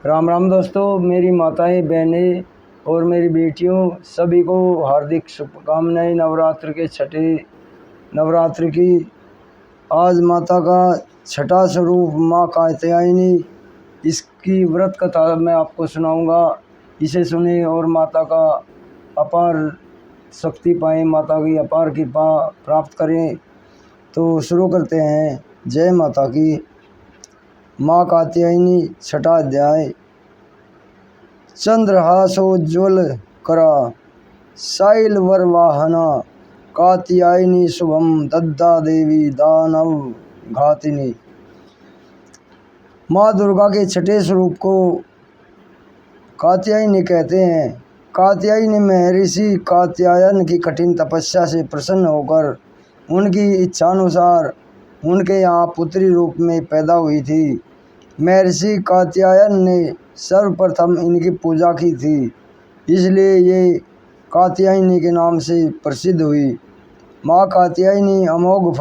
राम राम दोस्तों, मेरी माताएं, बहनें और मेरी बेटियों सभी को हार्दिक शुभकामनाएं। नवरात्र के छठे नवरात्र की आज माता का छठा स्वरूप माँ कात्यायनी, इसकी व्रत कथा मैं आपको सुनाऊंगा। इसे सुने और माता का अपार शक्ति पाएँ, माता की अपार कृपा प्राप्त करें। तो शुरू करते हैं। जय माता की। माँ कात्यायनी छठा अध्याय। चंद्रहासोज्ज्वल करा साइल वर वाहना, कात्यायनी शुभम दद्दा देवी दानव घातिनी। माँ दुर्गा के छठे स्वरूप को कात्यायनी कहते हैं। कात्यायनी महर्षि कात्यायन की कठिन तपस्या से प्रसन्न होकर उनकी इच्छानुसार उनके यहाँ पुत्री रूप में पैदा हुई थी। महर्षि कात्यायन ने सर्वप्रथम इनकी पूजा की थी, इसलिए ये कात्यायनी के नाम से प्रसिद्ध हुई। माँ कात्यायनी अमोघ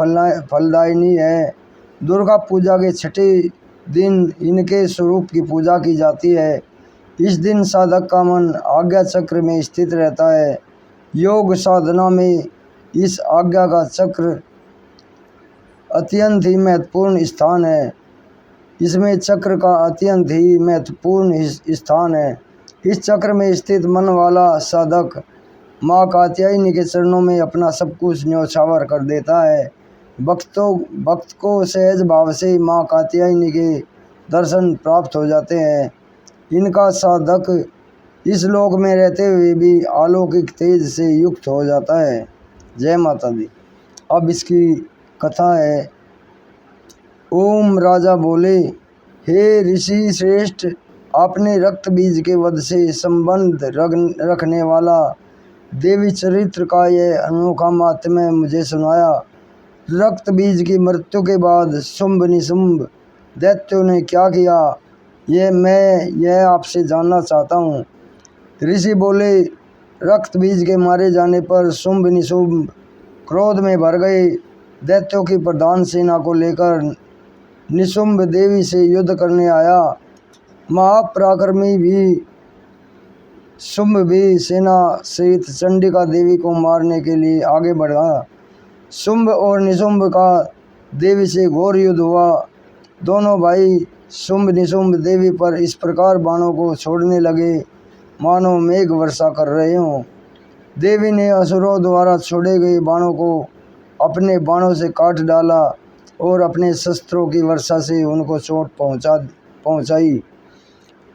फलदायिनी है। दुर्गा पूजा के छठे दिन इनके स्वरूप की पूजा की जाती है। इस दिन साधक का मन आज्ञा चक्र में स्थित रहता है। योग साधना में इस आज्ञा का चक्र अत्यंत ही महत्वपूर्ण स्थान है। इसमें चक्र का अत्यंत ही महत्वपूर्ण स्थान है। इस चक्र में स्थित मन वाला साधक माँ कात्यायनी के चरणों में अपना सब कुछ न्यौछावर कर देता है। भक्त को सहज भाव से माँ कात्यायनी के दर्शन प्राप्त हो जाते हैं। इनका साधक इस लोक में रहते हुए भी अलौकिक तेज से युक्त हो जाता है। जय माता दी। अब इसकी कथा है। ओम राजा बोले, हे ऋषि श्रेष्ठ, आपने रक्त बीज के वध से संबंध रखने वाला देवी चरित्र का यह अनोखा माहात्म्य मुझे सुनाया। रक्त बीज की मृत्यु के बाद शुंभ निशुंभ दैत्यों ने क्या किया, मैं आपसे जानना चाहता हूँ। ऋषि बोले, रक्त बीज के मारे जाने पर शुंभ निशुंभ क्रोध में भर गए। दैत्यों की प्रधान सेना को लेकर निशुंभ देवी से युद्ध करने आया। महापराक्रमी भी शुंभ भी सेना सहित चंडिका देवी को मारने के लिए आगे बढ़ा। शुंभ और निशुंभ का देवी से घोर युद्ध हुआ। दोनों भाई शुंभ निशुंभ देवी पर इस प्रकार बाणों को छोड़ने लगे मानो मेघ वर्षा कर रहे हों। देवी ने असुरों द्वारा छोड़े गए बाणों को अपने बाणों से काट डाला और अपने शस्त्रों की वर्षा से उनको चोट पहुंचाई।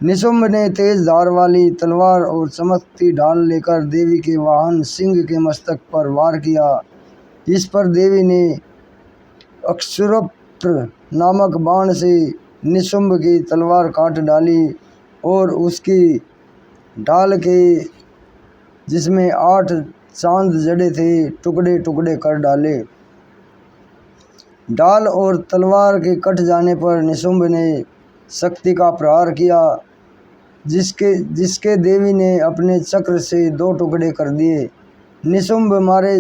निशुंभ ने तेज धार वाली तलवार और चमकती ढाल लेकर देवी के वाहन सिंह के मस्तक पर वार किया। इस पर देवी ने अक्षुरप्र नामक बाण से निशुंभ की तलवार काट डाली और उसकी ढाल के जिसमें 8 चांद जड़े थे टुकड़े टुकड़े कर डाले। ढाल और तलवार के कट जाने पर निशुंभ ने शक्ति का प्रहार किया, जिसके देवी ने अपने चक्र से 2 टुकड़े कर दिए। निशुंभ मारे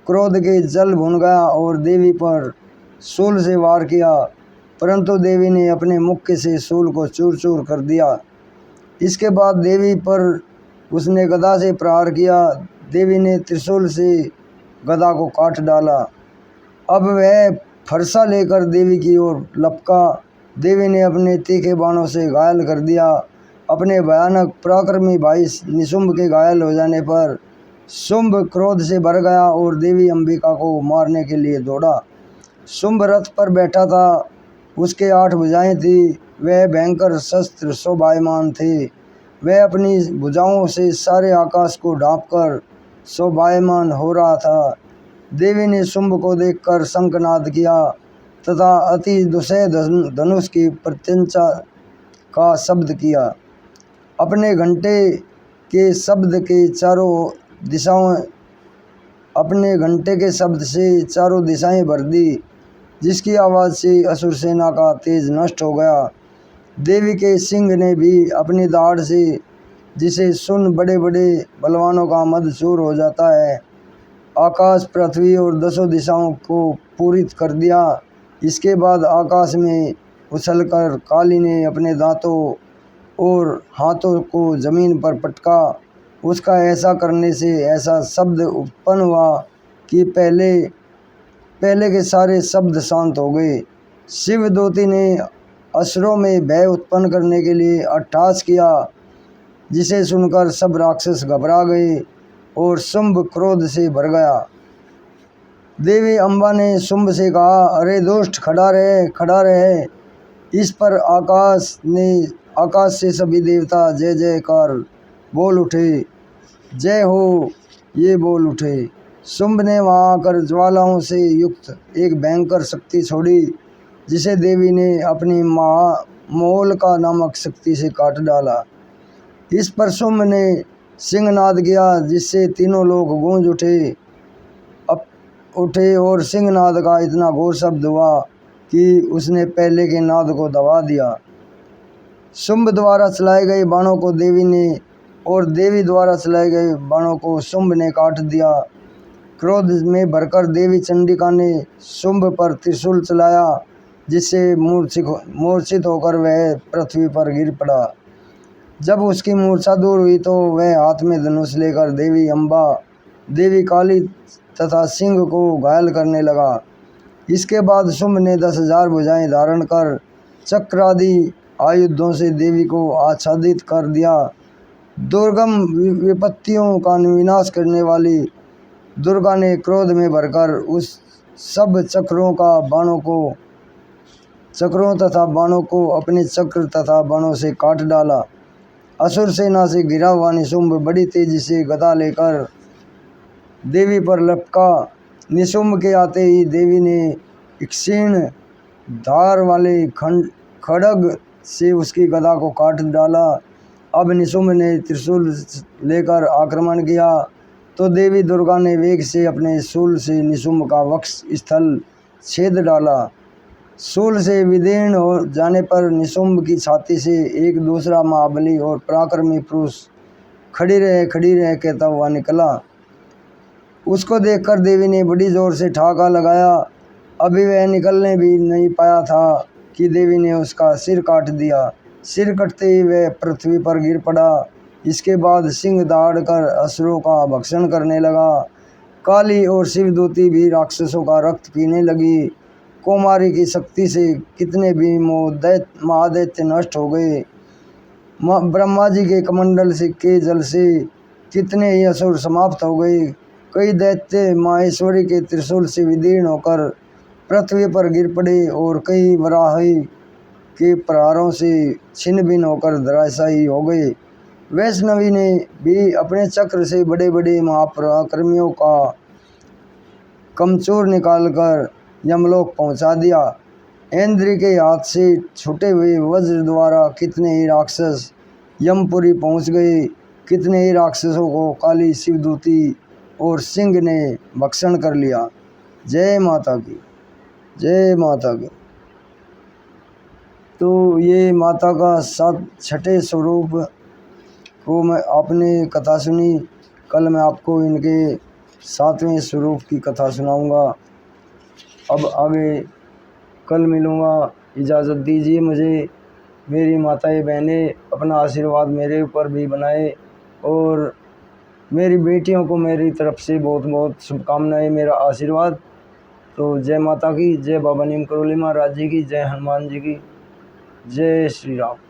क्रोध के जल भुन गया और देवी पर शूल से वार किया, परंतु देवी ने अपने मुक्के से शूल को चूर चूर कर दिया। इसके बाद देवी पर उसने गदा से प्रहार किया। देवी ने त्रिशूल से गदा को काट डाला। अब वह फरसा लेकर देवी की ओर लपका। देवी ने अपने तीखे बाणों से घायल कर दिया। अपने भयानक पराक्रमी भाई निशुंभ के घायल हो जाने पर शुंभ क्रोध से भर गया और देवी अंबिका को मारने के लिए दौड़ा। शुंभ रथ पर बैठा था, उसके 8 भुजाएं थी। वह भयंकर शस्त्र शोभायमान थे। वह अपनी भुजाओं से सारे आकाश को ढांपकर शोभायमान हो रहा था। देवी ने शुंभ को देखकर शंखनाद किया तथा अति दुसह धनुष की प्रत्यंचा का शब्द किया। अपने घंटे के शब्द से चारों दिशाएं भर दी, जिसकी आवाज़ से असुर सेना का तेज नष्ट हो गया। देवी के सिंह ने भी अपनी दाढ़ से, जिसे सुन बड़े बड़े बलवानों का मद चूर हो जाता है, आकाश पृथ्वी और 10 दिशाओं को पूरित कर दिया। इसके बाद आकाश में उछलकर काली ने अपने दांतों और हाथों को जमीन पर पटका। उसका ऐसा करने से ऐसा शब्द उत्पन्न हुआ कि पहले के सारे शब्द शांत हो गए। शिवदूती ने असुरों में भय उत्पन्न करने के लिए अट्टहास किया, जिसे सुनकर सब राक्षस घबरा गए और शुंभ क्रोध से भर गया। देवी अम्बा ने शुंभ से कहा, अरे दुष्ट, खड़ा रहे। इस पर आकाश से सभी देवता जय जयकार बोल उठे। जय हो, ये बोल उठे। शुंभ ने वहां आकर ज्वालाओं से युक्त एक भयंकर शक्ति छोड़ी, जिसे देवी ने अपनी मोलका नामक शक्ति से काट डाला। इस पर शुंभ ने सिंहनाद किया, जिससे तीनों लोग गूंज उठे और सिंहनाद का इतना घोर शब्द हुआ कि उसने पहले के नाद को दबा दिया। शुंभ द्वारा चलाए गए बाणों को देवी द्वारा चलाए गए बाणों को शुंभ ने काट दिया। क्रोध में भरकर देवी चंडिका ने शुंभ पर त्रिशूल चलाया, जिससे मूर्छित होकर वह पृथ्वी पर गिर पड़ा। जब उसकी मूर्छा दूर हुई तो वह हाथ में धनुष लेकर देवी अम्बा, देवी काली तथा सिंह को घायल करने लगा। इसके बाद शुंभ ने 10,000 भुजाएं धारण कर चक्र आदि आयुधों से देवी को आच्छादित कर दिया। दुर्गम विपत्तियों का विनाश करने वाली दुर्गा ने क्रोध में भरकर उस सब चक्रों तथा बाणों को अपने चक्र तथा बाणों से काट डाला। असुर सेना से घिरा हुआ निशुंभ बड़ी तेजी से गदा लेकर देवी पर लपका। निशुंभ के आते ही देवी ने क्षीण धार वाले खड्ग से उसकी गदा को काट डाला। अब निशुंभ ने त्रिशूल लेकर आक्रमण किया तो देवी दुर्गा ने वेग से अपने शूल से निशुंभ का वक्ष स्थल छेद डाला। शूल से विदीर्ण हो जाने पर निशुंभ की छाती से एक दूसरा महाबली और पराक्रमी पुरुष खड़ी रहे कहता हुआ निकला। उसको देखकर देवी ने बड़ी जोर से ठहाका लगाया। अभी वह निकलने भी नहीं पाया था कि देवी ने उसका सिर काट दिया। सिर कटते ही वह पृथ्वी पर गिर पड़ा। इसके बाद सिंह दहाड़ कर असुरों का भक्षण करने लगा। काली और शिवदूती भी राक्षसों का रक्त पीने लगी। कौमारी की शक्ति से कितने भी महादैत्य नष्ट हो गए। ब्रह्मा जी के कमंडल के जल से कितने ही असुर समाप्त हो गए। कई दैत्य माहेश्वरी के त्रिशूल से विदीर्ण होकर पृथ्वी पर गिर पड़े और कई वराही के प्रहारों से छिन्न भिन्न होकर धराशायी हो गए। वैष्णवी ने भी अपने चक्र से बड़े बड़े महापराक्रमियों का कमचूर निकालकर यमलोक पहुंचा दिया। इंद्र के हाथ से छूटे हुए वज्र द्वारा कितने ही राक्षस यमपुरी पहुंच गए। कितने ही राक्षसों को काली, शिवदूती और सिंह ने भक्षण कर लिया। जय माता की, जय माता की। तो ये माता का 6ठे स्वरूप को आपने कथा सुनी। कल मैं आपको इनके 7वें स्वरूप की कथा सुनाऊंगा। अब आगे कल मिलूँगा। इजाज़त दीजिए मुझे। मेरी माताएं बहनें अपना आशीर्वाद मेरे ऊपर भी बनाए और मेरी बेटियों को मेरी तरफ से बहुत बहुत शुभकामनाएं, मेरा आशीर्वाद। तो जय माता की, जय बाबा नीम करोली महाराज जी की, जय हनुमान जी की, जय श्री राम।